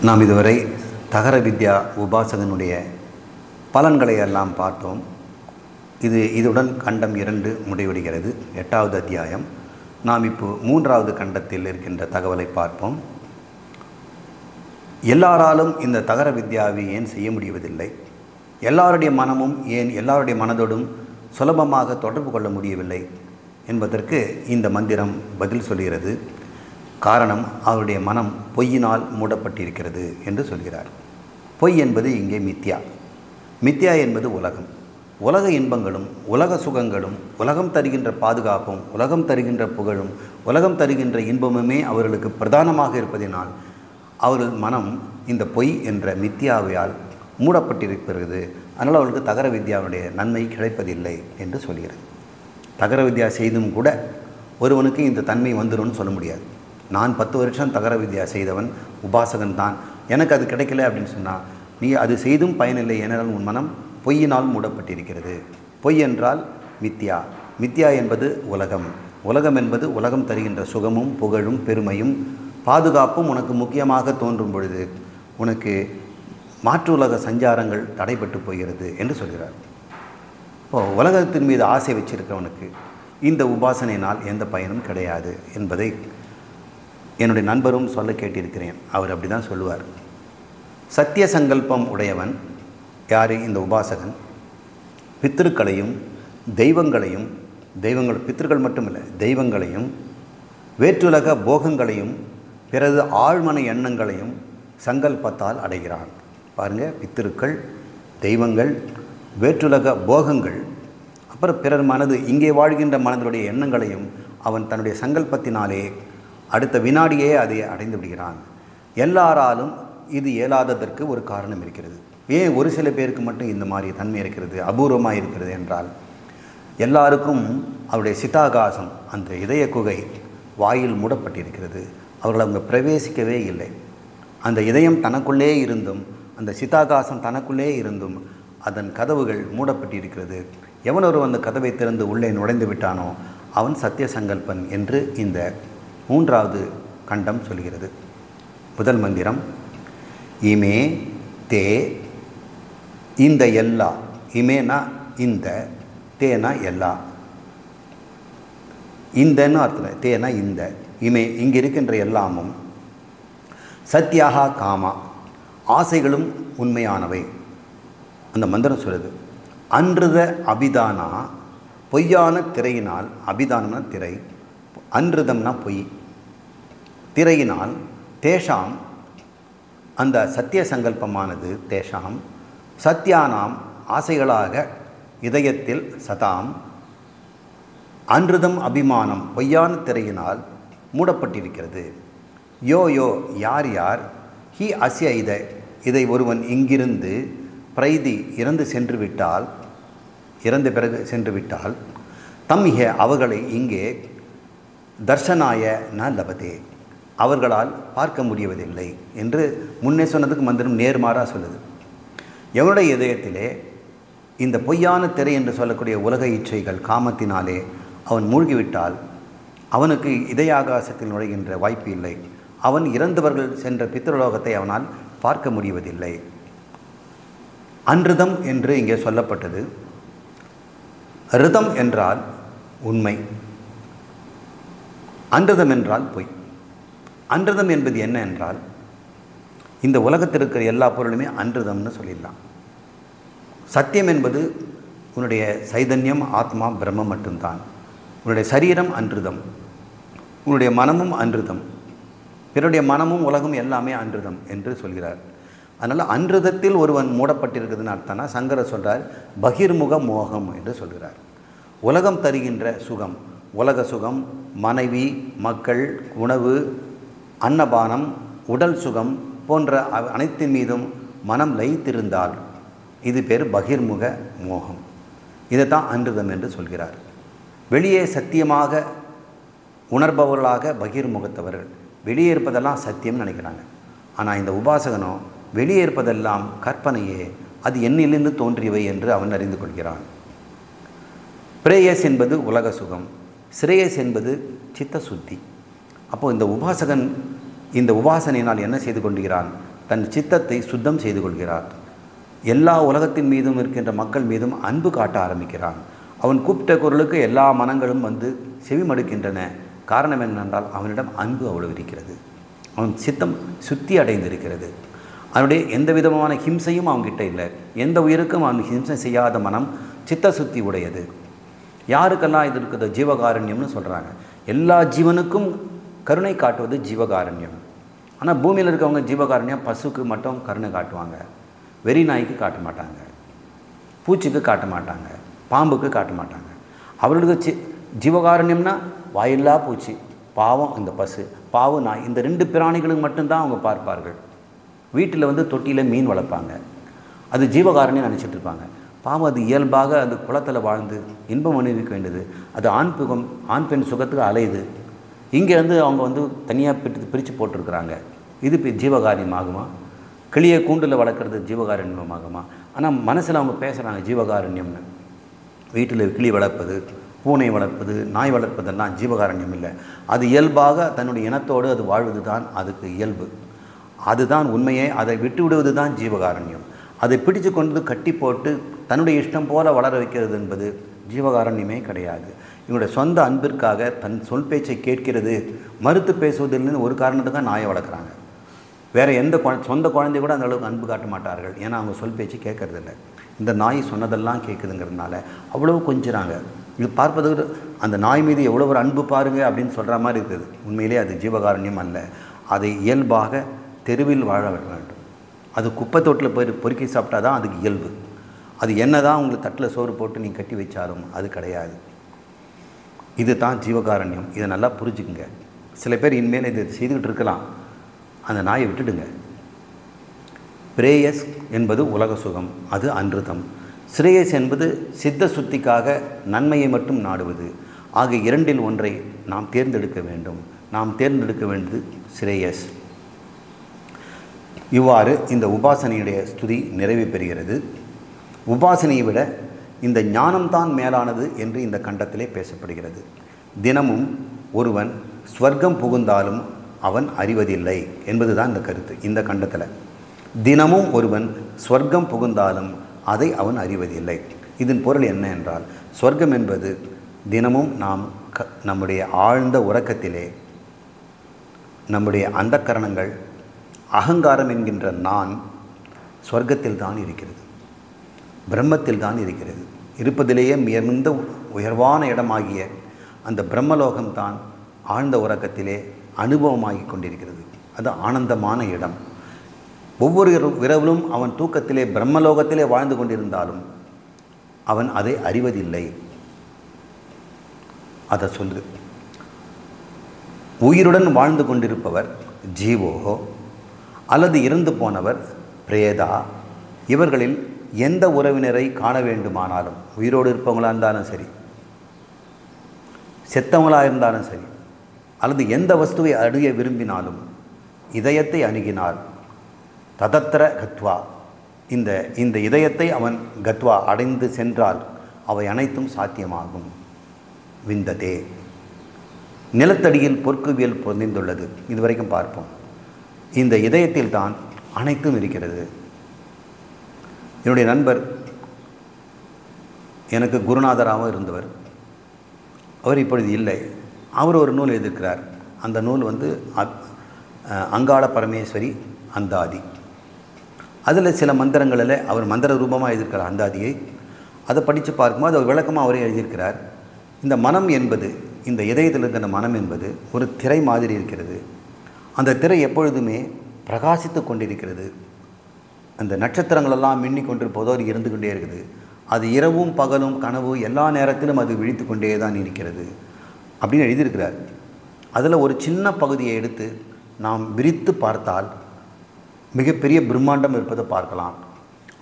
நாம் இதுவரை தகர வித்யா உபாசகனுடைய பலன்களை எல்லாம் பார்த்தோம். இதுடன் கண்டம் 2 முடிவடைகிறது. 8வது அத்தியாயம். நாம் இப்போ 3வது கண்டத்தில் இருக்கின்ற தகவலை பார்ப்போம். எல்லாராலும் இந்த தகர வித்யாவை ஏன் செய்ய முடிவதில்லை? எல்லாருடைய மனமும் ஏன் எல்லாருடைய மனதோடும் சுலபமாக தொடர்பு கொள்ள முடியவில்லை என்பதற்கு இந்த மந்திரம் பதில் சொல்கிறது. காரணம், அவருடைய மனம் பொய்யினால் மூடப்பட்டிருக்கிறது என்று சொல்கிறார். பொய் என்பது இங்கே மித்யா. மித்யா என்பது உலகம். உலக இன்பங்களும் உலக சுகங்களும் உலகம் தருகின்ற பாதுகாப்பும் உலகம் தருகின்ற புகழும் உலகம் தருகின்ற இன்பமுமே அவர்களுக்கு பிரதானமாக இருப்பதினால் அவர்கள் மனம் இந்த பொய் என்ற மித்யாவையால் மூடப்பட்டிருக்கிறது. அதனால் அவர்களுக்கு தகர வித்யாவுடைய நன்மை கிடைப்பதில்லை என்று சொல்கிறது. தகர வித்யா செய்தும் கூட ஒருவனுக்கு இந்த தன்மை வந்துடும் சொல்ல முடியாது. நான் 10 வருஷம் தகர வித்யா செய்தவன், உபாசகன் தான், எனக்கு அது கிடைக்கல அப்படின்னு சொன்னால் நீ அது செய்தும் பயனில்லை. ஏனென்றால் உன் மனம் பொய்யினால் மூடப்பட்டிருக்கிறது. பொய் என்றால் மித்யா. மித்யா என்பது உலகம். உலகம் என்பது உலகம் தருகின்ற சுகமும் புகழும் பெருமையும் பாதுகாப்பும் உனக்கு முக்கியமாக தோன்றும் பொழுது உனக்கு மாற்று உலக சஞ்சாரங்கள் தடைப்பட்டு போகிறது என்று சொல்கிறார். இப்போது உலகத்தின் மீது ஆசை வச்சிருக்கவனுக்கு இந்த உபாசனையினால் எந்த பயனும் கிடையாது என்பதை என்னுடைய நண்பரும் சொல்ல கேட்டிருக்கிறேன். அவர் அப்படி தான் சொல்லுவார். சத்திய சங்கல்பம் உடையவன் யார்? இந்த உபாசகன் பித்திருக்களையும் தெய்வங்களையும், பித்திருக்கள் மட்டுமில்லை, தெய்வங்களையும் வேற்றுலக போகங்களையும் பிறகு ஆழ்மன எண்ணங்களையும் சங்கல்பத்தால் அடைகிறான். பாருங்கள், பித்திருக்கள், தெய்வங்கள், வேற்றுலக போகங்கள், அப்புறம் பிறர் மனது, இங்கே வாழ்கின்ற மனதுடைய எண்ணங்களையும் அவன் தன்னுடைய சங்கல்பத்தினாலே அடுத்த வினாடியே அதை அடைந்து விடுகிறான். எல்லாராலும் இது இயலாததற்கு ஒரு காரணம் இருக்கிறது. ஏன் ஒரு சில பேருக்கு மட்டும் இந்த மாதிரி தன்மை இருக்கிறது, அபூர்வமாக இருக்கிறது என்றால், எல்லாருக்கும் அவருடைய சிதாகாசம், அந்த இதய குகை வாயில் மூடப்பட்டிருக்கிறது. அவர்கள் அவங்க பிரவேசிக்கவே இல்லை. அந்த இதயம் தனக்குள்ளே இருந்தும், அந்த சிதாகாசம் தனக்குள்ளே இருந்தும் அதன் கதவுகள் மூடப்பட்டிருக்கிறது. எவனொரு அந்த கதவை திறந்து உள்ளே நுழைந்து விட்டானோ அவன் சத்திய சங்கல்பன் என்று இந்த 3வது கண்டம் சொல்கிறது. முதல் மந்திரம், இமே தே, இந்த எல்லா. இமேனா இந்த, தேனா எல்லா. இந்தன்னு அர்த்தம், தேனா இந்த. இமே இங்கே இருக்கின்ற எல்லாமும், சத்யாக காமா, ஆசைகளும் உண்மையானவை. அந்த மந்திரம் சொல்லுது. அன்றுத அபிதானா, பொய்யான திரையினால், அபிதானம்னா திரை, அன்றுதம்னா பொய், திரையினால், தேஷாம் அந்த சத்திய சங்கல்பமானது, தேஷாம் சத்யானாம் ஆசைகளாக இதயத்தில், சதாம் அன்றுதம் அபிமானம் பொய்யான திரையினால் மூடப்பட்டிருக்கிறது. யோ யோ யார் யார், ஹி அஸ்ய இதை ஒருவன் இங்கிருந்து பிரைதி இறந்து சென்று விட்டால், இறந்த பிறகு சென்று விட்டால், தம்மிக அவர்களை இங்கே தர்ஷனாய ந லபதே அவர்களால் பார்க்க முடிவதில்லை என்று முன்னே சொன்னதுக்கு மந்திரம் நேர்மாறாக சொல்லுது. எவனுடைய இதயத்திலே இந்த பொய்யான திரை என்று சொல்லக்கூடிய உலக இச்சைகள் காமத்தினாலே அவன் மூழ்கிவிட்டால் அவனுக்கு இதய ஆகாசத்தில் நுழைகின்ற வாய்ப்பு இல்லை. அவன் இறந்தவர்கள் சென்ற பித்ருலோகத்தை அவனால் பார்க்க முடிவதில்லை. அன்றுதம் என்று இங்கே சொல்லப்பட்டது. ரிதம் என்றால் உண்மை, அன்றுதம் என்றால் பொய். அன்றுதம் என்பது என்ன என்றால், இந்த உலகத்தில் இருக்கிற எல்லா பொருளுமே அன்றுதம்னு சொல்லிடலாம். சத்தியம் என்பது உன்னுடைய சைதன்யம், ஆத்மா, பிரம்மம் மட்டும்தான். உன்னுடைய சரீரம் அன்றுதம், உன்னுடைய மனமும் அன்றுதம், பிறருடைய மனமும் உலகம் எல்லாமே அன்றுதம் என்று சொல்கிறார். அதனால் அன்றுதத்தில் ஒருவன் மூடப்பட்டிருக்குதுன்னு அர்த்தம்னா சங்கரர் சொல்கிறார் பகிர்முக மோகம் என்று சொல்கிறார். உலகம் தருகின்ற சுகம், உலக சுகம், மனைவி, மக்கள், உணவு, அன்னபானம், உடல் சுகம் போன்ற அனைத்தின் மீதும் மனம் லயித்திருந்தால் இது பேர் பகிர்முக மோகம். இதைத்தான் அன்றுதம் என்று சொல்கிறார். வெளியே சத்தியமாக உணர்பவர்களாக பகிர்முகத்தவர்கள், வெளியே இருப்பதெல்லாம் சத்தியம் நினைக்கிறாங்க. ஆனால் இந்த உபாசகனோ வெளியே இருப்பதெல்லாம் கற்பனையே, அது என்னிலிருந்து தோன்றியவை என்று அவன் அறிந்து கொள்கிறான். பிரேயஸ் என்பது உலக சுகம், ஸ்ரேயஸ் என்பது சித்த சுத்தி. அப்போது இந்த உபாசகன் இந்த உபாசனையினால் என்ன செய்து கொண்டிருக்கிறான்? தன் சித்தத்தை சுத்தம் செய்து கொள்கிறார். எல்லா உலகத்தின் மீதும் இருக்கின்ற மக்கள் மீதும் அன்பு காட்ட ஆரம்பிக்கிறான். அவன் கூப்பிட்ட குரலுக்கு எல்லா மனங்களும் வந்து செவிமடுக்கின்றன. காரணம் என்னென்றால் அவனிடம் அன்பு அவ்வளவு இருக்கிறது. அவன் சித்தம் சுத்தி அடைந்திருக்கிறது. அவனுடைய எந்த விதமான ஹிம்சையும் அவன்கிட்ட இல்லை. எந்த உயிருக்கும் அவன் ஹிம்சை செய்யாத மனம் சித்த சுத்தி உடையது. யாருக்கெல்லாம் இது இருக்குது? ஜீவகாருண்யம்னு சொல்கிறாங்க. எல்லா ஜீவனுக்கும் கருணை காட்டுவது ஜீவகாருண்யம். ஆனால் பூமியில் இருக்கவங்க ஜீவகாருண்யம் பசுக்கு மட்டும் கருணை காட்டுவாங்க, வெறி நாய்க்கு காட்ட மாட்டாங்க, பூச்சிக்கு காட்ட மாட்டாங்க, பாம்புக்கு காட்ட மாட்டாங்க. அவர்களுக்கு ஜீவகாருண்யம்னா வாயில்லா பூச்சி, பாவம் இந்த பசு, பாவம் நாய், இந்த 2 பிராணிகளுக்கு மட்டும்தான் அவங்க பார்ப்பார்கள். வீட்டில் வந்து தொட்டியில் மீன் வளர்ப்பாங்க, அது ஜீவகாருண்யம் நினச்சிட்டு இருப்பாங்க. பாவம் அது இயல்பாக அந்த குளத்தில் வாழ்ந்து இன்பம் அனுபவிக்க வேண்டியது. அது ஆண் பெண் சுகத்துக்கு அலையுது. இங்கேருந்து அவங்க வந்து தனியாக பிரித்து போட்டிருக்கிறாங்க. இது ஜீவகாருண்யமாகுமா? கிளியை கூண்டில் வளர்க்குறது ஜீவகாருண்யமாகுமா? ஆனால் மனசில் அவங்க பேசுகிறாங்க ஜீவகாருண்யம்னு. வீட்டில் கிளி வளர்ப்பது, பூனை வளர்ப்பது, நாய் வளர்ப்பதெல்லாம் ஜீவகாருண்யம் இல்லை. அது இயல்பாக தன்னுடைய இனத்தோடு அது வாழ்வது தான் அதுக்கு இயல்பு. அதுதான் உண்மையே. அதை விட்டு விடுவது தான் ஜீவகாருண்யம். அதை பிடிச்சு கொண்டு கட்டி போட்டு தன்னுடைய இஷ்டம் போல வளர வைக்கிறது என்பது ஜீவகாருண்யமே கிடையாது. இவனுடைய சொந்த அன்பிற்காக தன் சொல் பேச்சை கேட்கிறது, மறுத்து பேசுவதில்லைன்னு ஒரு காரணத்துக்காக நாயை வளர்க்குறாங்க. வேறு எந்த சொந்த குழந்தை கூட அந்த அளவுக்கு அன்பு காட்ட மாட்டார்கள். ஏன்னா அவங்க சொல் பேச்சு கேட்கறதில்ல. இந்த நாய் சொன்னதெல்லாம் கேட்குதுங்கிறதுனால அவ்வளவு கொஞ்சிறாங்க. இது பார்ப்பதற்கு அந்த நாய் மீது எவ்வளோ ஒரு அன்பு பாருங்கள் அப்படின்னு சொல்கிற மாதிரி இருக்குது. உண்மையிலே அது ஜீவகாருண்யம் அல்ல. அதை இயல்பாக தெருவில் வாழ வேண்டும். அது குப்பை தொட்டில் போய் பொறுக்கி சாப்பிட்டா தான் அதுக்கு இயல்பு. அது என்ன தான் உங்களுக்கு தட்டில் சோறு போட்டு நீங்கள் கட்டி வச்சாலும் அது கிடையாது. இது தான் ஜீவகாருண்யம். இதை நல்லா புரிஞ்சுக்குங்க. சில பேர் இனிமேல் இதை செய்துக்கிட்டு இருக்கலாம். அந்த நாயை விட்டுடுங்க. பிரேயஸ் என்பது உலக சுகம், அது அன்றுதம். ஸ்ரேயஸ் என்பது சித்த சுத்திக்காக நன்மையை மட்டும் நாடுவது. ஆகிய 2இல் ஒன்றை நாம் தேர்ந்தெடுக்க வேண்டும். நாம் தேர்ந்தெடுக்க வேண்டியது ஸ்ரேயஸ். இவ்வாறு இந்த உபாசனையுடைய ஸ்துதி நிறைவு பெறுகிறது. உபாசனையை விட இந்த ஞானம்தான் மேலானது என்று இந்த கண்டத்திலே பேசப்படுகிறது. தினமும் ஒருவன் ஸ்வர்க்கம் புகுந்தாலும் அவன் அறிவதில்லை என்பதுதான் இந்த கருத்து. இந்த கண்டத்தில் தினமும் ஒருவன் ஸ்வர்க்கம் புகுந்தாலும் அதை அவன் அறிவதில்லை. இதன் பொருள் என்ன என்றால், ஸ்வர்க்கம் என்பது தினமும் நாம் நம்முடைய ஆழ்ந்த உறக்கத்திலே நம்முடைய அந்தக்கரணங்கள் அகங்காரம் என்கின்ற நான் ஸ்வர்க்கத்தில் தான் இருக்கிறது, பிரம்மத்தில் தான் இருக்கிறது. இருப்பதிலேயே மிகுந்த உயர்வான இடமாகிய அந்த பிரம்மலோகம்தான் ஆழ்ந்த உறக்கத்திலே அனுபவமாகி கொண்டிருக்கிறது. அது ஆனந்தமான இடம். ஒவ்வொரு இரவிலும் அவன் தூக்கத்திலே பிரம்மலோகத்திலே வாழ்ந்து கொண்டிருந்தாலும் அவன் அதை அறிவதில்லை. அதை சொல்லு. உயிருடன் வாழ்ந்து கொண்டிருப்பவர் ஜீவோகோ அல்லது இறந்து போனவர் பிரேதா. இவர்களில் எந்த உறவினரை காண வேண்டுமானாலும், உயிரோடு இருப்பவங்களாக இருந்தாலும் சரி, செத்தவங்களாக இருந்தாலும் சரி, அல்லது எந்த வஸ்துவை அடைய விரும்பினாலும் இதயத்தை அணுகினார் ததத்திர கத்வா, இந்த இதயத்தை அவன் கத்வா அடைந்து சென்றால் அவை அனைத்தும் சாத்தியமாகும். விந்ததே. நிலத்தடியில் பொற்குவியல் பொதிந்துள்ளது. இதுவரைக்கும் பார்ப்போம். இந்த இதயத்தில் தான் அனைத்தும் இருக்கிறது. என்னுடைய நண்பர் எனக்கு குருநாதராகவும் இருந்தவர். அவர் இப்பொழுது இல்லை. அவர் ஒரு நூல் எழுதியிருக்கிறார். அந்த நூல் வந்து அங்காள பரமேஸ்வரி அந்தாதி. அதில் சில மந்திரங்களில் அவர் மந்திர ரூபமாக எழுதியிருக்கிறார் அந்தாதியை. அதை படித்து பார்க்கும்போது அவர் விளக்கமாக அவரே எழுதியிருக்கிறார். இந்த மனம் என்பது, இந்த இதயத்தில் இருக்கிற மனம் என்பது ஒரு திரை மாதிரி இருக்கிறது. அந்த திரை எப்பொழுதுமே பிரகாசித்து கொண்டிருக்கிறது. அந்த நட்சத்திரங்களெல்லாம் மின்னி கொண்டிருப்பதோ அது இருந்து கொண்டே இருக்குது. அது இரவும் பகலும் கனவு எல்லா நேரத்திலும் அது விழித்து கொண்டே தான் இருக்கிறது அப்படின்னு எழுதியிருக்கிறார். அதில் ஒரு சின்ன பகுதியை எடுத்து நாம் விரித்து பார்த்தால் மிகப்பெரிய பிரம்மாண்டம் இருப்பதை பார்க்கலாம்.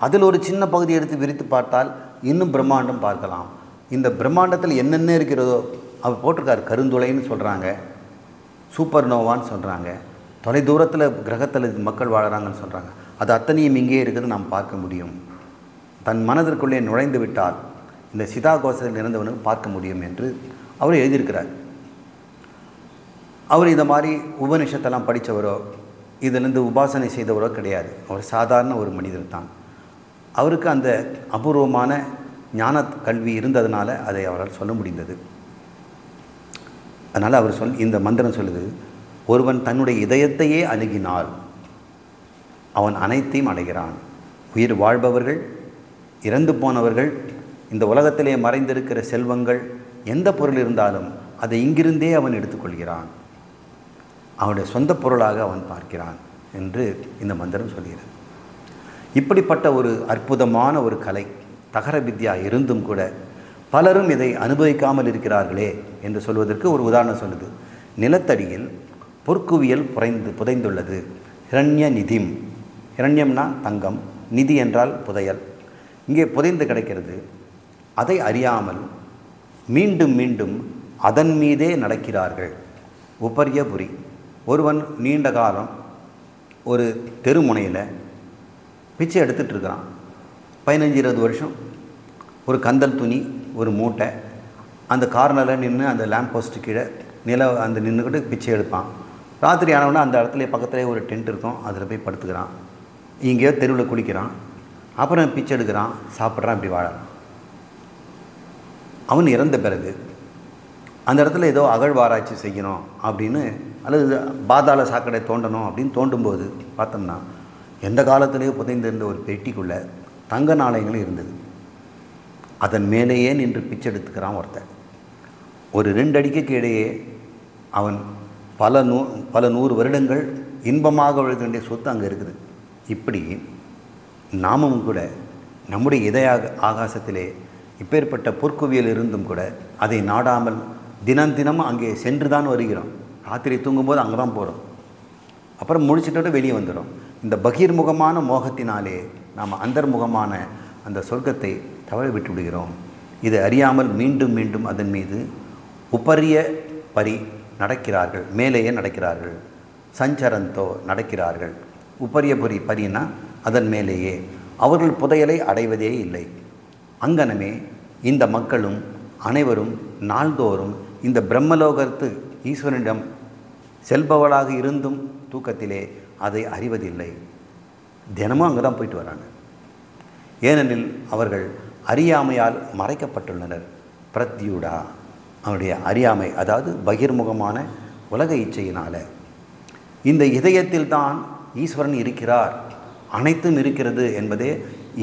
அதில் ஒரு சின்ன பகுதியை எடுத்து விரித்து பார்த்தால் இன்னும் பிரம்மாண்டம் பார்க்கலாம். இந்த பிரம்மாண்டத்தில் என்னென்ன இருக்கிறதோ அவர் போட்டிருக்கார். கருந்துளைன்னு சொல்கிறாங்க, சூப்பர் நோவான்னு சொல்கிறாங்க, தொலை தூரத்தில் கிரகத்தில் மக்கள் வாழறாங்கன்னு சொல்கிறாங்க. அது அத்தனையும் இங்கே இருக்குது, நாம் பார்க்க முடியும். தன் மனதிற்குள்ளே நுழைந்து விட்டால் இந்த சிதாகோசத்தில் இருந்தவனுக்கு பார்க்க முடியும் என்று அவர் எழுதியிருக்கிறார். அவர் இந்த மாதிரி உபனிஷத்தெல்லாம் படித்தவரோ இதிலிருந்து உபாசனை செய்தவரோ கிடையாது. அவர் சாதாரண ஒரு மனிதர் தான். அவருக்கு அந்த அபூர்வமான ஞான கல்வி இருந்ததுனால அதை அவரால் சொல்ல முடிந்தது. அதனால் அவர் இந்த மந்திரம் சொல்லுது, ஒருவன் தன்னுடைய இதயத்தையே அணுகினால் அவன் அனைத்தையும் அடைகிறான். உயிர் வாழ்பவர்கள், இறந்து போனவர்கள், இந்த உலகத்திலே மறைந்திருக்கிற செல்வங்கள், எந்த பொருள் இருந்தாலும் அதை இங்கிருந்தே அவன் எடுத்துக்கொள்கிறான். அவனுடைய சொந்த பொருளாக அவன் பார்க்கிறான் என்று இந்த மந்திரம் சொல்கிறது. இப்படிப்பட்ட ஒரு அற்புதமான ஒரு கலை தகர வித்யா இருந்தும் கூட பலரும் இதை அனுபவிக்காமல் இருக்கிறார்களே என்று சொல்வதற்கு ஒரு உதாரணம் சொல்லுது. நிலத்தடியில் பொற்குவியல் புதைந்துள்ளது. ஹிரண்ய நிதிம், ஹிரண்யம்னா தங்கம், நிதி என்றால் புதையல், இங்கே புதைந்து கிடக்கிறது. அதை அறியாமல் மீண்டும் மீண்டும் அதன் மீதே நடக்கிறார்கள். உபரியபுரி, ஒருவன் நீண்ட காலம் ஒரு தெருமுனையில் பிச்சை எடுத்துகிட்டு இருக்கிறான். 15-20 வருஷம் ஒரு கந்தல் துணி, ஒரு மூட்டை, அந்த கார்னரில் நின்று அந்த லேம்ப் போஸ்ட்டு கீழே அந்த நின்றுக்கிட்டு பிச்சை எடுப்பான். ராத்திரி ஆனவுடனே அந்த இடத்துல பக்கத்துலேயே ஒரு டென்ட் இருக்கும், அதில் போய் படுத்துக்கிறான். இங்கேயோ தெருவில் குளிக்கிறான், அப்புறம் பிச்சை எடுக்கிறான், சாப்பிட்றான், இப்படி வாழறான். அவன் இறந்த பிறகு அந்த இடத்துல ஏதோ அகழ்வாராய்ச்சி செய்யணும் அப்படின்னு, அல்லது பாதாள சாக்கடை தோண்டணும் அப்படின்னு தோண்டும்போது பார்த்தோம்னா எந்த காலத்திலேயோ புதைந்திருந்த ஒரு பெட்டிக்குள்ளே தங்க நாணயங்களும் இருந்தது. அதன் மேலேயே நின்று பிச்சை எடுத்துக்கிறான் ஒருத்தன். ஒரு 2 அடிக்கு இடையே அவன் பல நூறு வருடங்கள் இன்பமாக வழங்க வேண்டிய சொத்து அங்கே இருக்குது. இப்படி நாமும் கூட நம்முடைய இதய ஆகாசத்திலே இப்பேற்பட்ட பொற்குவியல் இருந்தும் கூட அதை நாடாமல் தினம் தினமும் அங்கே சென்று தான் வருகிறோம். ராத்திரி தூங்கும்போது அங்கே தான் போகிறோம், அப்புறம் முடிச்சுட்டு வெளியே வந்துடும். இந்த பகிர்முகமான மோகத்தினாலே நாம் அந்தர்முகமான அந்த சொர்க்கத்தை தவற விட்டு விடுகிறோம். இதை அறியாமல் மீண்டும் மீண்டும் அதன் மீது உபரிய பரி நடக்கிறார்கள், மேலேயே நடக்கிறார்கள். சஞ்சரந்தோ நடக்கிறார்கள். உபரியபுரி பரினா அதன் மேலேயே. அவர்கள் புதையலை அடைவதே இல்லை. அங்கனமே இந்த மக்களும் அனைவரும் நாள்தோறும் இந்த பிரம்மலோகத்து ஈஸ்வரனிடம் செல்பவளாக இருந்தும் தூக்கத்திலே அதை அறிவதில்லை. தினமும் அங்கே தான் போயிட்டு வராங்க. ஏனெனில் அவர்கள் அறியாமையால் மறைக்கப்பட்டுள்ளனர். பிரத்யூடா, அவருடைய அறியாமை, அதாவது பகிர்முகமான உலக இச்சையினால். இந்த இதயத்தில் தான் ஈஸ்வரன் இருக்கிறார், அனைத்தும் இருக்கிறது என்பதே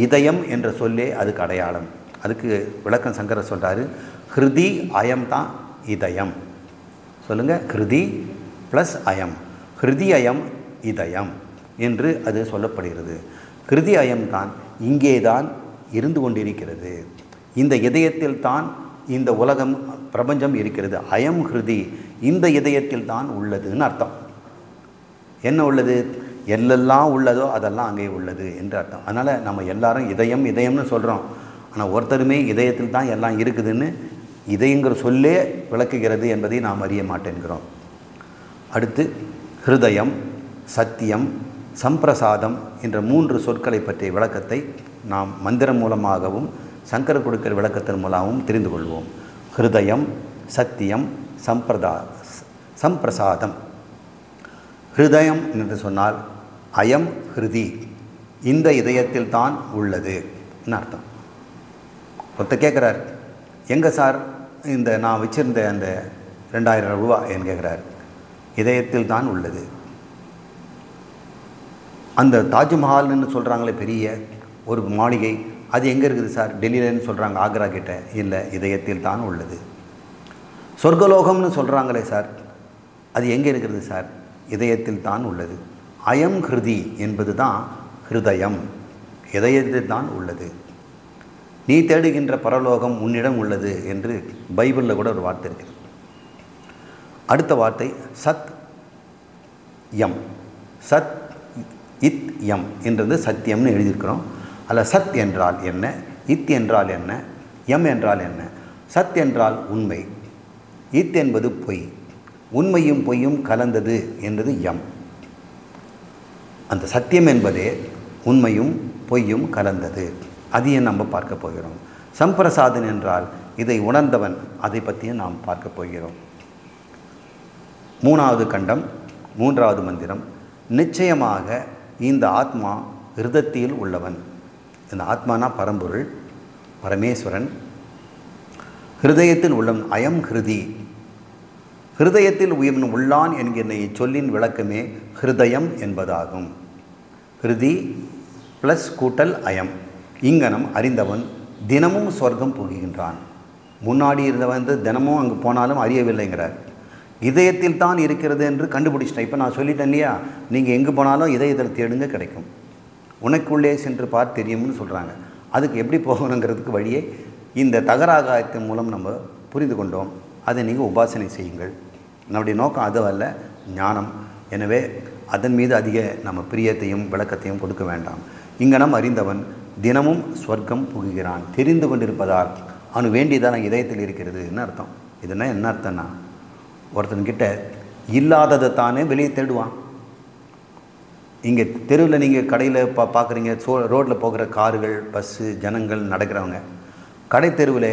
இதயம் என்ற சொல்லே அதுக்கு அடையாளம். அதுக்கு விளக்கம் சங்கரர் சொல்கிறாரு, ஹிருதி அயம் தான் இதயம். சொல்லுங்கள், ஹிருதி ப்ளஸ் அயம், ஹிருதி அயம் இதயம் என்று அது சொல்லப்படுகிறது. ஹிருதி அயம் தான் இங்கே தான் இருந்து கொண்டிருக்கிறது. இந்த இதயத்தில் தான் இந்த உலகம் பிரபஞ்சம் இருக்கிறது. அயம் ஹிருதி, இந்த இதயத்தில் தான் உள்ளதுன்னு அர்த்தம். என்ன உள்ளது? எல்லெல்லாம் உள்ளதோ அதெல்லாம் அங்கே உள்ளது என்று அர்த்தம். அதனால் நம்ம எல்லாரும் இதயம் இதயம்னு சொல்கிறோம். ஆனால் ஒருத்தருமே இதயத்தில் தான் எல்லாம் இருக்குதுன்னு இதயங்கிற சொல்லே விளக்குகிறது என்பதை நாம் அறிய மாட்டேங்கிறோம். அடுத்து ஹிருதயம், சத்தியம், சம்பிரசாதம் என்ற 3 சொற்களை பற்றிய விளக்கத்தை நாம் மந்திரம் மூலமாகவும் சங்கரர் கொடுக்கிற விளக்கத்தின் மூலமாகவும் தெரிந்து கொள்வோம். ஹிருதயம், சத்தியம், சம்பிரசாதம். ஹிருதயம் என்று சொன்னால் அயம் ஹிருதி, இந்த இதயத்தில் தான் உள்ளது அர்த்தம். ஒருத்தர் கேட்குறார், எங்கே சார் இந்த நான் வச்சுருந்த அந்த 2000 ரூபா என்று கேட்குறார். இதயத்தில் தான் உள்ளது. அந்த தாஜ்மஹால்னு சொல்கிறாங்களே பெரிய ஒரு மாளிகை, அது எங்கே இருக்குது சார்? டெல்லியிலன்னு சொல்கிறாங்க, ஆக்ரா கிட்ட. இல்லை, இதயத்தில் தான் உள்ளது. சொர்க்கலோகம்னு சொல்கிறாங்களே சார், அது எங்கே இருக்கிறது சார்? இதயத்தில் தான் உள்ளது. அயம் ஹிருதி என்பது தான் ஹிருதயம், இதயத்தில் தான் உள்ளது. நீ தேடுகின்ற பரலோகம் உன்னிடம் உள்ளது என்று பைபிளில் கூட ஒரு வார்த்தை இருக்குது. அடுத்த வார்த்தை சத் யம். சத் இத் யம் என்றது சத்தியம்னு எழுதியிருக்கிறோம். அதில் சத் என்றால் என்ன, இத் என்றால் என்ன, யம் என்றால் என்ன? சத் என்றால் உண்மை, இத் என்பது பொய், உண்மையும் பொய்யும் கலந்தது என்பது யம். அந்த சத்தியம் என்பதே உண்மையும் பொய்யும் கலந்தது. அதையும் நம்ம பார்க்க போகிறோம். சம்பிரசாதன் என்றால் இதை உணர்ந்தவன், அதை பற்றியும் நாம் பார்க்க போகிறோம். 3வது கண்டம், 3வது மந்திரம். நிச்சயமாக இந்த ஆத்மா ஹிருதத்தில் உள்ளவன். இந்த ஆத்மானா பரம்பொருள், பரமேஸ்வரன், ஹிருதயத்தில் உள்ளவன். அயம் ஹிருதி, ஹிருதயத்தில் உயிர்வன் உள்ளான் என்கிற சொல்லின் விளக்கமே ஹிருதயம் என்பதாகும். ஹிருதி ப்ளஸ் கூட்டல் அயம். இங்கனம் அறிந்தவன் தினமும் சொர்க்கம் புகுகின்றான். முன்னாடி இருந்தவன் தினமும் அங்கே போனாலும் அறியவில்லைங்கிறார். இதயத்தில் தான் இருக்கிறது என்று கண்டுபிடிச்சிட்டேன். இப்போ நான் சொல்லிட்டேன் இல்லையா, நீங்கள் எங்கே போனாலும் இதயத்தில் தேடுங்க கிடைக்கும். உனக்குள்ளே சென்று பார் தெரியும்னு சொல்கிறாங்க. அதுக்கு எப்படி போகணுங்கிறதுக்கு வழியே இந்த தகராகாயத்தின் மூலம் நம்ம புரிந்து கொண்டோம். அதை நீங்கள் உபாசனை செய்யுங்கள். நம்முடைய நோக்கம் அது அல்ல, ஞானம். எனவே அதன் மீது அதிக நம்ம பிரியத்தையும் விளக்கத்தையும் கொடுக்க வேண்டாம். இங்கனம் அறிந்தவன் தினமும் சொர்க்கம் புகுகிறான். தெரிந்து கொண்டிருப்பதால் அவனுக்கு வேண்டியதான இதயத்தில் இருக்கிறதுன்னு அர்த்தம். இதுனா என்ன அர்த்தம்னா, ஒருத்தன்கிட்ட இல்லாததை தானே வெளியே தேடுவான். இங்கே தெருவில் நீங்கள் கடையில் பார்க்குறீங்க, ரோட்டில் போகிற கார்கள், பஸ்ஸு, ஜனங்கள், நடக்கிறவங்க, கடை தெருவில்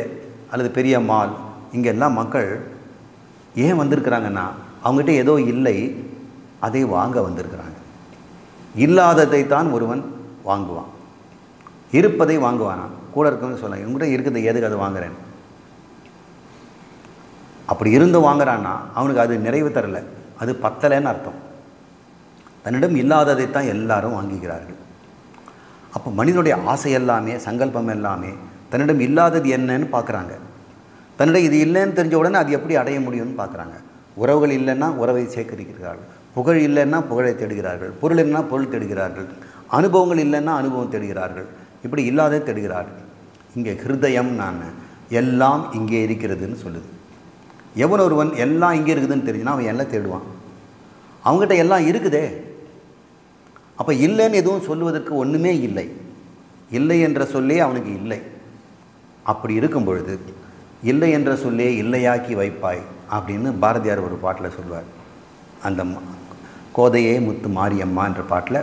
அல்லது பெரிய மால், இங்கே எல்லாம் மக்கள் ஏன் வந்திருக்கிறாங்கன்னா அவங்ககிட்ட ஏதோ இல்லை, அதை வாங்க வந்திருக்கிறாங்க. இல்லாததை தான் ஒருவன் வாங்குவான், இருப்பதை வாங்குவானா. கூட இருக்கவங்க சொல்லலாம், இவங்ககிட்ட இருக்குது எதுக்கு அதை வாங்குறேன். அப்படி இருந்து வாங்குறான்னா அவனுக்கு அது நிறைவு தரலை, அது பத்தலைன்னு அர்த்தம். தன்னிடம் இல்லாததைத்தான் எல்லாரும் வாங்குகிறார்கள். அப்போ மனிதனுடைய ஆசை எல்லாமே, சங்கல்பம் எல்லாமே தன்னிடம் இல்லாதது என்னன்னு பார்க்குறாங்க. தன்னிடம் இது இல்லைன்னு தெரிஞ்ச உடனே அது எப்படி அடைய முடியும்னு பார்க்குறாங்க. உறவுகள் இல்லைன்னா உறவை சேகரிக்கிறார்கள், புகழ் இல்லைன்னா புகழை தேடுகிறார்கள், பொருள் இல்லைன்னா பொருள் தேடுகிறார்கள், அனுபவங்கள் இல்லைன்னா அனுபவம் தேடுகிறார்கள். இப்படி இல்லாத தேடுகிறார்கள். இங்கே ஹிருதயம் நான் எல்லாம் இங்கே இருக்கிறதுன்னு சொல்லுது. எவன் ஒருவன் எல்லாம் இங்கே இருக்குதுன்னு தெரிஞ்சுன்னா அவன் எல்லாம் தேடுவான். அவங்ககிட்ட எல்லாம் இருக்குதே. அப்போ இல்லைன்னு எதுவும் சொல்லுவதற்கு ஒன்றுமே இல்லை. இல்லை என்ற சொல்லே அவனுக்கு இல்லை. அப்படி இருக்கும் பொழுது இல்லை என்ற சொல்லே இல்லையாக்கி வைப்பாய் அப்படின்னு பாரதியார் ஒரு பாட்டில் சொல்வார். அந்த கோதையே முத்து மாரியம்மா என்ற பாட்டில்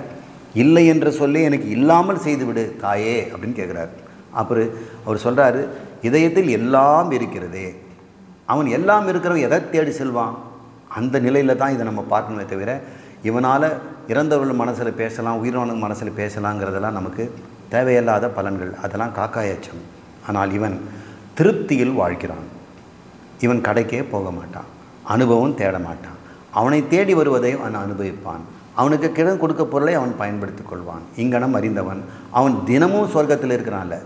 இல்லை என்ற சொல்லே எனக்கு இல்லாமல் செய்துவிடு தாயே அப்படின்னு கேட்குறாரு. அப்புறம் அவர் சொல்கிறாரு, இதயத்தில் எல்லாம் இருக்கிறதே. அவன் எல்லாம் இருக்கிறவன் எதை தேடி செல்வான்? அந்த நிலையில் தான் இதை நம்ம பார்க்கணுமே தவிர, இவனால் இறந்தவர்கள் மனசில் பேசலாம், உயிரினவங்க மனசில் பேசலாங்கிறதெல்லாம் நமக்கு தேவையில்லாத பலன்கள், அதெல்லாம் காக்காயச்சம். ஆனால் இவன் திருப்தியில் வாழ்கிறான். இவன் கடைக்கே போக மாட்டான், அனுபவம் தேட மாட்டான். அவனை தேடி வருவதை அவன் அனுபவிப்பான். அவனுக்கு கிடம் கொடுக்க பொருளை அவன் பயன்படுத்தி கொள்வான். இங்கனம் அறிந்தவன் அவன் தினமும் சொர்க்கத்தில் இருக்கிறான்ல,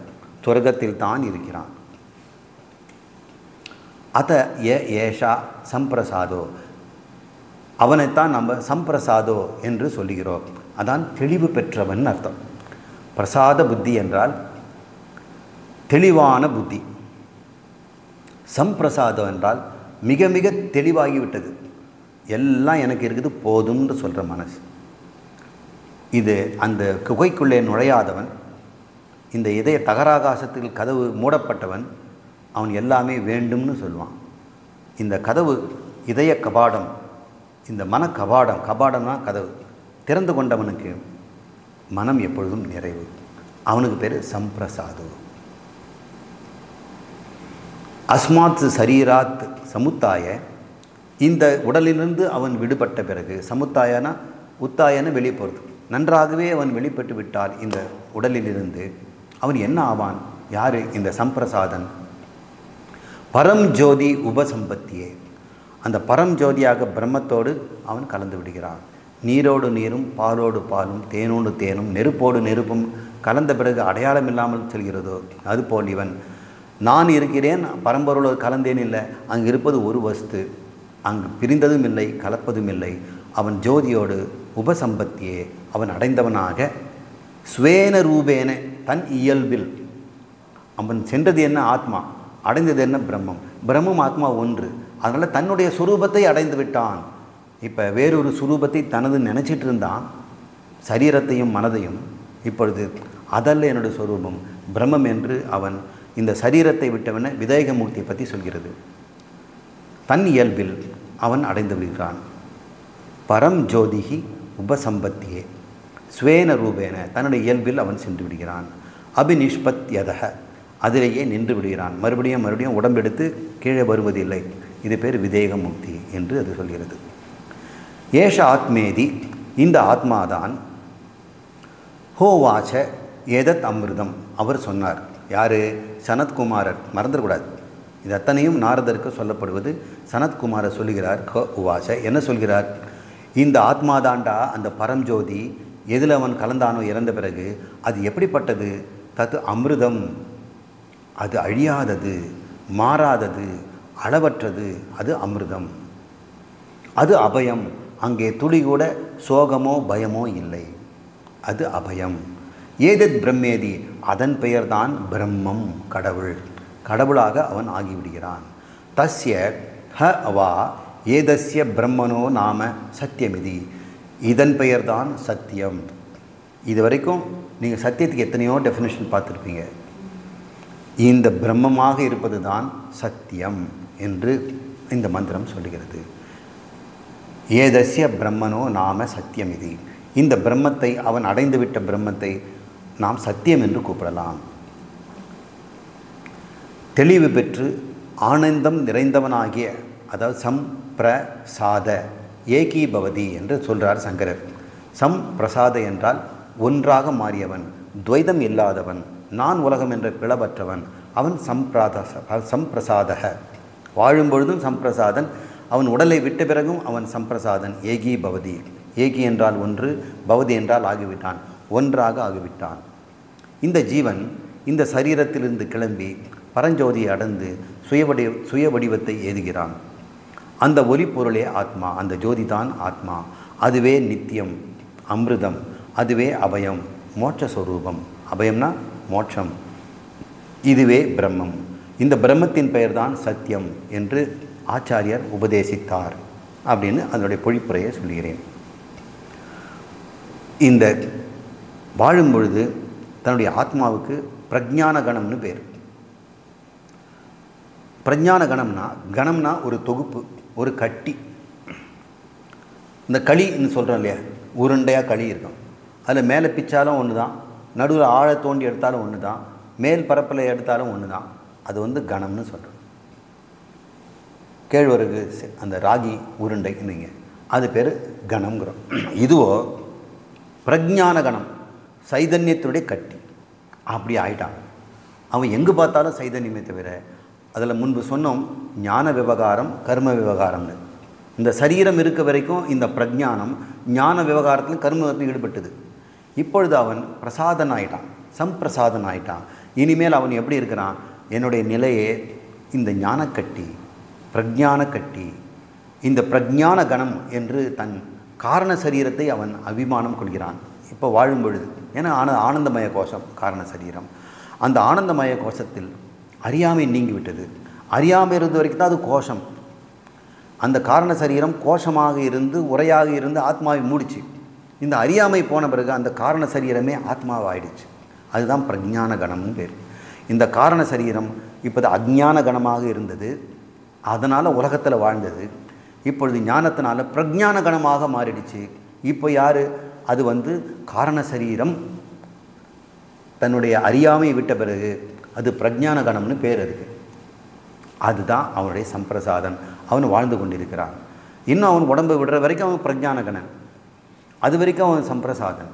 சொர்க்கத்தில் தான் இருக்கிறான். அத ஏஷா சம்பிரசாதோ, அவனைத்தான் நம்ம சம்பிரசாதோ என்று சொல்லுகிறோம். அதான் தெளிவு பெற்றவன் அர்த்தம். பிரசாத புத்தி என்றால் தெளிவான புத்தி. சம்பிரசாதம் என்றால் மிக மிக தெளிவாகிவிட்டது, எல்லாம் எனக்கு இருக்குது போதும்னு சொல்கிற மனசு. இது அந்த குகைக்குள்ளே நுழையாதவன், இந்த இதய தகராகாசத்தில் கதவு மூடப்பட்டவன், அவன் எல்லாமே வேண்டும்னு சொல்லுவான். இந்த கதவு இதய கபாடம், இந்த மன கபாடம், கபாடம்னா கதவு, திறந்து கொண்டவனுக்கு மனம் எப்பொழுதும் நிறைவு. அவனுக்கு பேர் சம்பிரசாதோ. அஸ்மாத் சரீராத் சமுத்தாய, இந்த உடலிலிருந்து அவன் விடுபட்ட பிறகு, சமுத்தாயனா உத்தாயன வெளியே போகிறது, நன்றாகவே அவன் வெளிப்பட்டு விட்டால் இந்த உடலிலிருந்து அவன் என்ன ஆவான்? யார்? இந்த சம்பிரசாதன். பரம் ஜோதி உபசம்பத்தியே, அந்த பரம் ஜோதியாக பிரம்மத்தோடு அவன் கலந்து விடுகிறான். நீரோடு நீரும், பாலோடு பாலும், தேனோடு தேனும், நெருப்போடு நெருப்பும் கலந்த பிறகு அடையாளம் இல்லாமல் செல்கிறதோ அதுபோல் இவன் நான் இருக்கிறேன், பரம்பொருளோடு கலந்தேன் இல்லை, அங்கு இருப்பது ஒரு வஸ்து, அங்கு பிரிந்ததும் இல்லை, கலப்பதும் இல்லை. அவன் ஜோதியோடு உபசம்பத்தியே அவன் அடைந்தவனாக ஸ்வேன ரூபேன தன் இயல்பில் அவன் சென்றது என்ன? ஆத்மா. அடைந்தது என்ன? பிரம்மம். பிரம்மம் ஆத்மா ஒன்று. அதனால் தன்னுடைய சுரூபத்தை அடைந்து விட்டான். இப்போ வேறொரு சுரூபத்தை தனது நினச்சிட்டு இருந்தான், சரீரத்தையும் மனதையும். இப்பொழுது அதல்ல என்னுடைய சுரூபம் பிரம்மம் என்று அவன் இந்த சரீரத்தை விட்டவன விதேகமூர்த்தியை பற்றி சொல்கிறது. தன் இயல்பில் அவன் அடைந்து விடுகிறான். பரம் ஜோதிகி உபசம்பத்தியே ஸ்வேன ரூபேன, தன்னுடைய இயல்பில் அவன் சென்று விடுகிறான். அபிநிஷ்பத்யதக, அதிலேயே நின்று விடுகிறான். மறுபடியும் மறுபடியும் உடம்பெடுத்து கீழே வருவதில்லை. இது பேர் விதேகமூர்த்தி என்று அது சொல்கிறது. ஏஷ ஆத்மேதி, இந்த ஆத்மாதான் ஹோவாச்ச ஏதத் அமிர்தம் அவர் சொன்னார். யார்? சனத்குமாரர். மறந்துடக்கூடாது, இது அத்தனையும் நாரதருக்கு சொல்லப்படுவது. சனத்குமாரர் சொல்லுகிறார். உவாச்ச என்ன சொல்கிறார்? இந்த ஆத்மாதாண்டா அந்த பரம்ஜோதி எதில் அவன் கலந்தானோ இறந்த பிறகு அது எப்படிப்பட்டது? தத்து அமிர்தம், அது அழியாதது, மாறாதது, அளவற்றது, அது அமிர்தம். அது அபயம், அங்கே துளி கூட சோகமோ பயமோ இல்லை, அது அபயம். ஏதத் பிரம்மேதி, அதன் பெயர்தான் பிரம்மம், கடவுள். கடவுளாக அவன் ஆகிவிடுகிறான். தஸ்ய ஹ அவா ஏதஸ்ய பிரம்மனோ நாம சத்தியமிதி, இதன் பெயர்தான் சத்தியம். இது வரைக்கும் நீங்கள் சத்தியத்துக்கு எத்தனையோ டெஃபினேஷன் பார்த்துருப்பீங்க. இந்த பிரம்மமாக இருப்பது தான் சத்தியம் என்று இந்த மந்திரம் சொல்லுகிறது. ஏதஸ்ய பிரம்மனோ நாம சத்தியமிதி, இந்த பிரம்மத்தை, அவன் அடைந்துவிட்ட பிரம்மத்தை நாம் சத்தியம் என்று கூப்பிடலாம். தெளிவு பெற்று ஆனந்தம் நிறைந்தவனாகிய, அதாவது சம்பிரசாத ஏகீபவதி என்று சொல்கிறார் சங்கரர். சம்பிரசாத என்றால் ஒன்றாக மாறியவன், துவைதம் இல்லாதவன், நான் உலகம் என்ற பிளவற்றவன், அவன் சம்பிரசாதக. வாழும்பொழுதும் சம்பிரசாதன், அவன் உடலை விட்ட பிறகும் அவன் சம்பிரசாதன். ஏகி பவதி, ஏகி என்றால் ஒன்று, பவதி என்றால் ஆகிவிட்டான், ஒன்றாக ஆகிவிட்டான். இந்த ஜீவன் இந்த சரீரத்திலிருந்து கிளம்பி பரஞ்சோதியை அடைந்து சுய வடிவத்தை ஏதுகிறான். அந்த ஒளி பொருளே ஆத்மா, அந்த ஜோதி தான் ஆத்மா. அதுவே நித்தியம், அமிர்தம், அதுவே அபயம், மோட்சஸ்வரூபம். அபயம்னா மோட்சம். இதுவே பிரம்மம். இந்த பிரம்மத்தின் பெயர்தான் சத்தியம் என்று ஆச்சாரியர் உபதேசித்தார் அப்படின்னு அதனுடைய பொழிப்புரையை சொல்கிறேன். இந்த வாழும் பொழுது தன்னுடைய ஆத்மாவுக்கு பிரஜான கணம்னு பேர். பிரஜான கணம்னா ஒரு தொகுப்பு, ஒரு கட்டி. இந்த களின்னு சொல்கிறோம் இல்லையா, உருண்டையாக களி இருக்கும். அதில் மேலே பிச்சாலும் ஒன்று தான், நடுவில் ஆழ தோண்டி எடுத்தாலும் ஒன்று தான், மேல் பரப்பில் எடுத்தாலும் ஒன்று தான். அது கணம்னு சொல்கிறோம். கேழ்வரகு அந்த ராகி உருண்டைக்குங்க, அது பேர் கணம்ங்கிறோம். இதுவோ பிரஜான கணம், சைதன்யத்தினுடைய கட்டி. அப்படி ஆயிட்டான் அவன். எங்கு பார்த்தாலும் சைதன்யமே தவிர, அதில் முன்பு சொன்னோம் ஞான விவகாரம் கர்ம விவகாரம்னு. இந்த சரீரம் இருக்க வரைக்கும் இந்த பிரஜானம் ஞான விவகாரத்திலும் கர்மத்திலும் ஈடுபட்டது. இப்பொழுது அவன் பிரசாதன் ஆயிட்டான், சம்பிரசாதன் ஆயிட்டான். இனிமேல் அவன் எப்படி இருக்கிறான்? என்னுடைய நிலையே இந்த ஞானக்கட்டி, பிரஜான கட்டி, இந்த பிரஜான கணம் என்று தன் காரண சரீரத்தை அவன் அபிமானம் கொள்கிறான். இப்போ வாழும் பொழுது, ஏன்னா ஆனந்தமய கோஷம் காரண சரீரம். அந்த ஆனந்தமய கோஷத்தில் அறியாமை நீங்கிவிட்டது. அறியாமை இருந்த வரைக்கும் தான் அது கோஷம். அந்த காரண சரீரம் கோஷமாக இருந்து உரையாக இருந்து ஆத்மாவை மூடிச்சு. இந்த அறியாமை போன பிறகு அந்த காரண சரீரமே ஆத்மாவாயிடுச்சு. அதுதான் பிரஜான கணம்னு பேர். இந்த காரண சரீரம் இப்போது அஜ்ஞான கணமாக இருந்தது, அதனால் உலகத்தில் வாழ்ந்தது. இப்பொழுது ஞானத்தினால பிரஜான கணமாக மாறிடுச்சு. இப்போ யார்? அது காரண சரீரம் தன்னுடைய அறியாமை விட்ட பிறகு அது பிரஜான கணம்னு பேர். அதுதான் அவனுடைய சம்பிரசாதன். அவன் வாழ்ந்து கொண்டிருக்கிறான். இன்னும் அவன் உடம்பை விடுற வரைக்கும் அவன் பிரஜான கணன், அது வரைக்கும் அவன் சம்பிரசாதன்.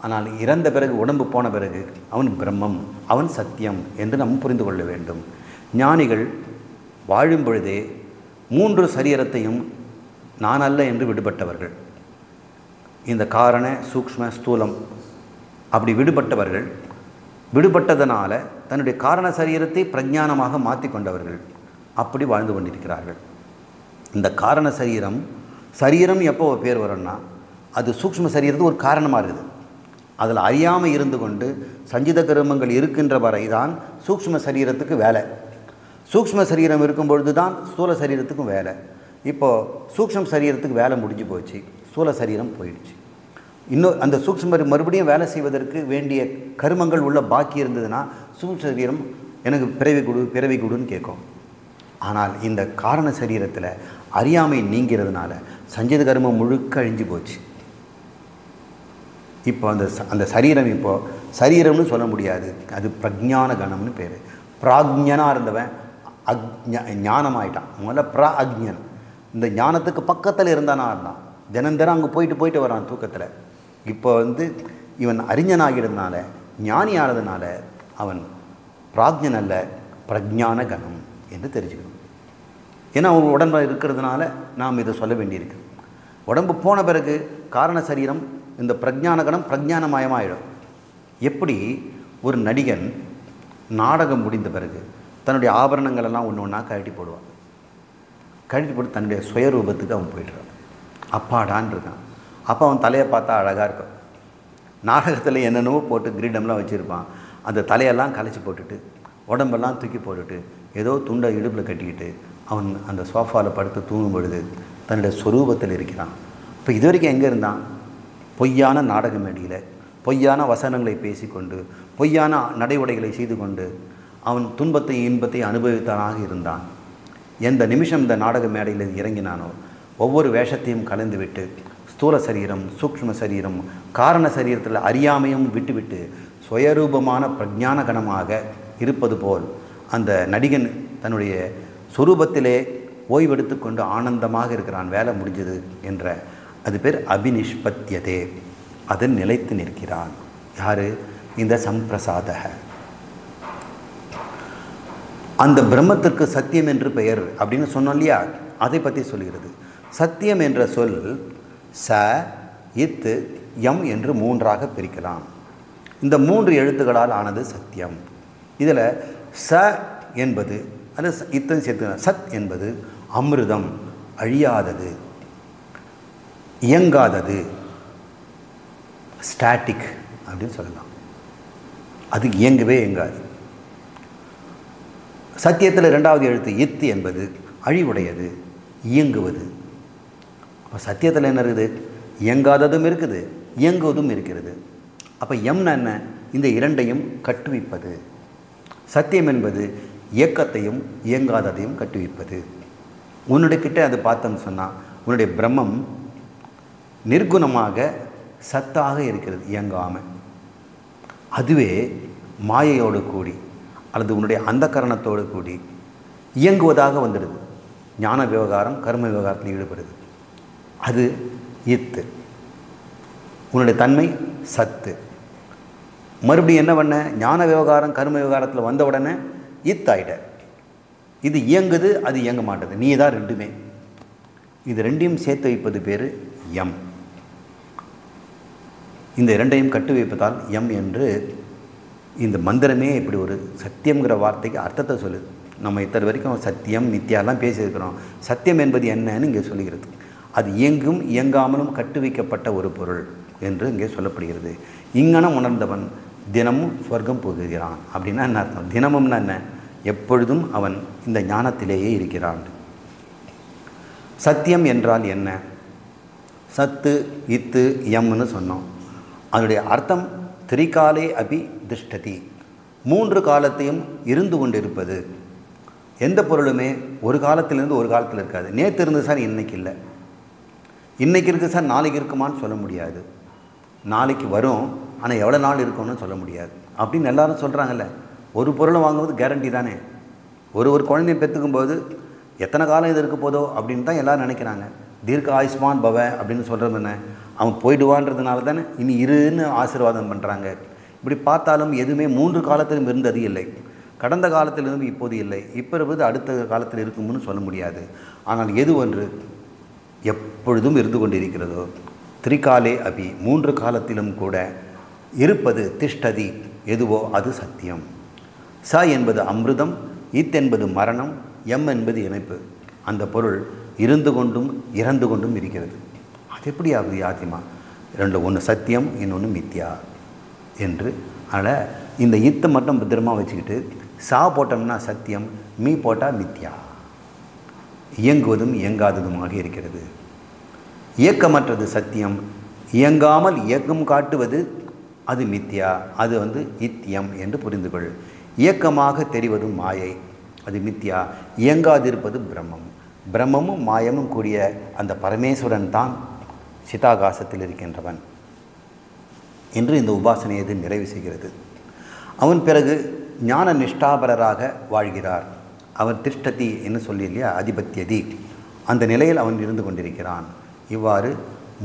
ஆனால் இறந்த பிறகு, உடம்பு போன பிறகு அவன் பிரம்மம், அவன் சத்தியம் என்று நாம் புரிந்து கொள்ள வேண்டும். ஞானிகள் வாழும் பொழுதே 3 சரீரத்தையும் நான் அல்ல என்று விடுபட்டவர்கள். இந்த காரண சூக்ஷ்ம ஸ்தூலம் அப்படி விடுபட்டவர்கள், விடுபட்டதனால தன்னுடைய காரண சரீரத்தை பிரஜானமாக மாற்றி கொண்டவர்கள் அப்படி வாழ்ந்து கொண்டிருக்கிறார்கள். இந்த காரண சரீரம் எப்போ பேர் வரும்னா, அது சூக்ஷ்ம சரீரத்துக்கு ஒரு காரணமாக இருக்குது. அதில் அறியாமல் இருந்து கொண்டு சஞ்சித கர்மங்கள் இருக்கின்ற வரை தான் சூக்ஷ்ம சரீரத்துக்கு வேலை. சூக்ஷ்ம சரீரம் இருக்கும் பொழுது தான் ஸ்தூல சரீரத்துக்கும் வேலை. இப்போது சூக்ஷ்ம சரீரத்துக்கு வேலை முடிஞ்சு போச்சு, ஸ்தூல சரீரம் போயிடுச்சு. இன்னும் அந்த சூக்ஷ்ம மறுபடியும் வேலை செய்வதற்கு வேண்டிய கர்மங்கள் உள்ள பாக்கி இருந்ததுன்னா சூக்ஷ்ம சரீரம் எனக்கு பிறவி கொடுன்னு கேட்கும். ஆனால் இந்த காரண சரீரத்தில் அறியாமை நீங்கிறதுனால சஞ்சித கர்மம் முழுக்க அழிஞ்சு போச்சு. இப்போ அந்த சரீரம் இப்போது சரீரம்னு சொல்ல முடியாது, அது பிரஜான கணம்னு பேர். பிராஜ்ஞனாக இருந்தவன் ஞானமாயிட்டான். முதல்ல அக்ஞன், இந்த ஞானத்துக்கு பக்கத்தில் இருந்தானா இருந்தான். தினம் அங்கே போயிட்டு வரான் தூக்கத்தில். இப்போ இவன் அறிஞனாகிடுறதுனால, ஞானி ஆனதுனால அவன் பிராக்ஞன் அல்ல, பிரஜான கணம் என்று தெரிஞ்சுக்கணும். ஏன்னா அவன் உடம்பு இருக்கிறதுனால நாம் இதை சொல்ல வேண்டியிருக்கு. உடம்பு போன பிறகு காரண சரீரம் இந்த பிரஜான கணம் பிரஜானமயமாயிடும். எப்படி ஒரு நடிகன் நாடகம் முடிந்த பிறகு தன்னுடைய ஆபரணங்கள் எல்லாம் ஒன்று ஒன்றா கழட்டி போடுவான். கழட்டி போட்டு தன்னுடைய சுயரூபத்துக்கு அவன் போய்ட்டுறான். அப்பாடான் இருக்கான். அப்போ அவன் தலையை பார்த்தா அழகாக இருக்கும். நாடகத்தில் என்னென்னவோ போட்டு கிரீடம்லாம் வச்சுருப்பான். அந்த தலையெல்லாம் கலைச்சி போட்டுட்டு உடம்பெல்லாம் தூக்கி போட்டுட்டு ஏதோ துண்டை இடுப்பில் கட்டிக்கிட்டு அவன் அந்த சோஃபாவில் படுத்து தூங்கும் பொழுது தன்னுடைய சொரூபத்தில் இருக்கிறான். இப்போ இது வரைக்கும் எங்கே இருந்தான்? பொய்யான நாடக மேடையில் பொய்யான வசனங்களை பேசிக்கொண்டு பொய்யான நடை உடைகளை செய்து கொண்டு அவன் துன்பத்தை இன்பத்தை அனுபவித்தவனாக இருந்தான். எந்த நிமிஷம் இந்த நாடக மேடையில் இறங்கினானோ ஒவ்வொரு வேஷத்தையும் கலந்துவிட்டு ஸ்தூல சரீரம், சூக்ஷ்ம சரீரம், காரண சரீரத்தில் அறியாமையும் விட்டுவிட்டு சுயரூபமான பிரஜான கணமாக இருப்பது போல் அந்த நடிகன் தன்னுடைய சொரூபத்திலே ஓய்வெடுத்து கொண்டு ஆனந்தமாக இருக்கிறான். வேலை முடிஞ்சது என்ற அது பேர் அபினிஷ்பத்தியதே. அதில் நிலைத்து நிற்கிறான். யார்? இந்த சம்பிரசாதக. அந்த பிரம்மத்திற்கு சத்தியம் என்று பெயர் அப்படின்னு சொன்னோம் இல்லையா? அதை பற்றி சொல்கிறது. சத்தியம் என்ற சொல் ச, இத், யம் என்று மூன்றாக பிரிக்கலாம். இந்த மூன்று எழுத்துக்களால் ஆனது சத்தியம். இதில் ச என்பது அது இத்தன் சேர்த்து சத் என்பது அமிர்தம், அழியாதது, இயங்காதது, ஸ்டாட்டிக் அப்படின்னு சொல்லலாம். அது இயங்கவே இயங்காது. சத்தியத்தில் இரண்டாவது எழுத்து இத்து என்பது அழிவுடையது, இயங்குவது. அப்போ சத்தியத்தில் என்ன இருக்குது? இயங்காததும் இருக்குது, இயங்குவதும் இருக்கிறது. அப்போ எம்னா என்ன? இந்த இரண்டையும் கட்டுவிப்பது. சத்தியம் என்பது இயக்கத்தையும் இயங்காததையும் கட்டுவிப்பது. உன்னுடைய கிட்ட அது பார்த்தோன்னு சொன்னால் உன்னுடைய பிரம்மம் நிர்குணமாக சத்தாக இருக்கிறது, இயங்காமல். அதுவே மாயையோடு கூடி அல்லது உன்னுடைய அந்த கரணத்தோடு கூடி இயங்குவதாக வந்துடுது. ஞான விவகாரம், கர்ம விவகாரத்தில் ஈடுபடுது. அது இத்து. உன்னுடைய தன்மை சத்து. மறுபடியும் என்ன பண்ண? ஞான விவகாரம், கர்ம விவகாரத்தில் வந்த உடனே இத்தாயிட்ட. இது இயங்குது, அது இயங்க மாட்டது. நீ தான் ரெண்டுமே. இது ரெண்டையும் சேர்த்து வைப்பது பேர் எம். இந்த இரண்டையும் கட்டு வைப்பதால் எம் என்று இந்த மந்திரமே இப்படி ஒரு சத்தியங்கிற வார்த்தைக்கு அர்த்தத்தை சொல்லுது. நம்ம இத்தனை வரைக்கும் சத்தியம் மித்யாலாம் பேசியிருக்கிறோம். சத்தியம் என்பது என்னன்னு இங்கே சொல்லுகிறது. அது இயங்கும் இயங்காமலும் கட்டு வைக்கப்பட்ட ஒரு பொருள் என்று இங்கே சொல்லப்படுகிறது. இங்கனம் உணர்ந்தவன் தினமும் சொர்க்கம் போகிறான். அப்படின்னா என்ன அர்த்தம்? தினமும்னா என்ன? எப்பொழுதும் அவன் இந்த ஞானத்திலேயே இருக்கிறான். சத்தியம் என்றால் என்ன? சத்து, இத்து, யம்னு சொன்னோம். அதனுடைய அர்த்தம் திரிகாலே அபி திஷ்டதி, மூன்று காலத்தையும் இருந்து கொண்டிருப்பது. எந்த பொருளுமே ஒரு காலத்திலிருந்து ஒரு காலத்தில் இருக்காது. நேற்று இருந்தது சார், இன்றைக்கி இல்லை. இன்றைக்கி இருக்குது சார், நாளைக்கு இருக்குமான்னு சொல்ல முடியாது. நாளைக்கு வரும், ஆனால் எவ்வளோ நாள் இருக்கும்னு சொல்ல முடியாது அப்படின்னு எல்லாரும் சொல்கிறாங்கல்ல. ஒரு பொருளை வாங்குவது கேரண்டி தானே. ஒரு குழந்தையை பெற்றுக்கும் போது எத்தனை காலம் இது இருக்க போதோ அப்படின்னு தான் எல்லோரும் நினைக்கிறாங்க. தீர்க்க ஆயுஷ்மான் பவ அப்படின்னு சொல்கிறது என்ன? அவன் போயிடுவான்றதுனால தானே இனி இருன்னு ஆசீர்வாதம் பண்ணுறாங்க. இப்படி பார்த்தாலும் எதுவுமே மூன்று காலத்திலும் இருந்தது இல்லை. கடந்த காலத்திலிருந்து இப்போது இல்லை, இப்போ இருப்பது அடுத்த காலத்தில் இருக்கும்னு சொல்ல முடியாது. ஆனால் எது ஒன்று எப்பொழுதும் இருந்து கொண்டிருக்கிறதோ, திரிகாலே அபி, மூன்று காலத்திலும் கூட இருப்பது, திஷ்டதி, எதுவோ அது சத்தியம். ச என்பது அமிர்தம், இத் என்பது மரணம், எம் என்பது இணைப்பு. அந்த பொருள் இருந்து கொண்டும் இறந்து கொண்டும் இருக்கிறது. அது எப்படி ஆகுது ஆத்திமா? ரெண்டு, ஒன்று சத்தியம், இன்னொன்று மித்யா என்று. அதனால் இந்த இத்தை மட்டும் பத்திரமாக வச்சுக்கிட்டு சா போட்டோம்னா சத்தியம், மீ போட்டால் மித்யா. இயங்குவதும் இயங்காததுமாக இருக்கிறது. இயக்கமற்றது சத்தியம், இயங்காமல் இயக்கம் காட்டுவது அது மித்யா. அது இத்தியம் என்று புரிந்து கொள். இயக்கமாக தெரிவதும் மாயை, அது மித்யா. இயங்காதிருப்பது பிரம்மம். பிரம்மமும் மாயமும் கூடிய அந்த பரமேஸ்வரன் தான் சிதாகாசத்தில் இருக்கின்றவன் என்று இந்த உபாசனை இது நிறைவு செய்கிறது. அவன் பிறகு ஞான நிஷ்டாபரராக வாழ்கிறார். அவன் திஷ்டதி என்று சொல்லி இல்லையா, அதிபத்தியதி, அந்த நிலையில் அவன் இருந்து கொண்டிருக்கிறான். இவ்வாறு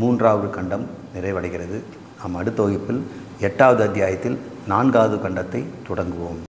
3வது கண்டம் நிறைவடைகிறது. நாம் அடுத்த வகுப்பில் 8வது அத்தியாயத்தில் 4வது கண்டத்தை தொடங்குவோம்.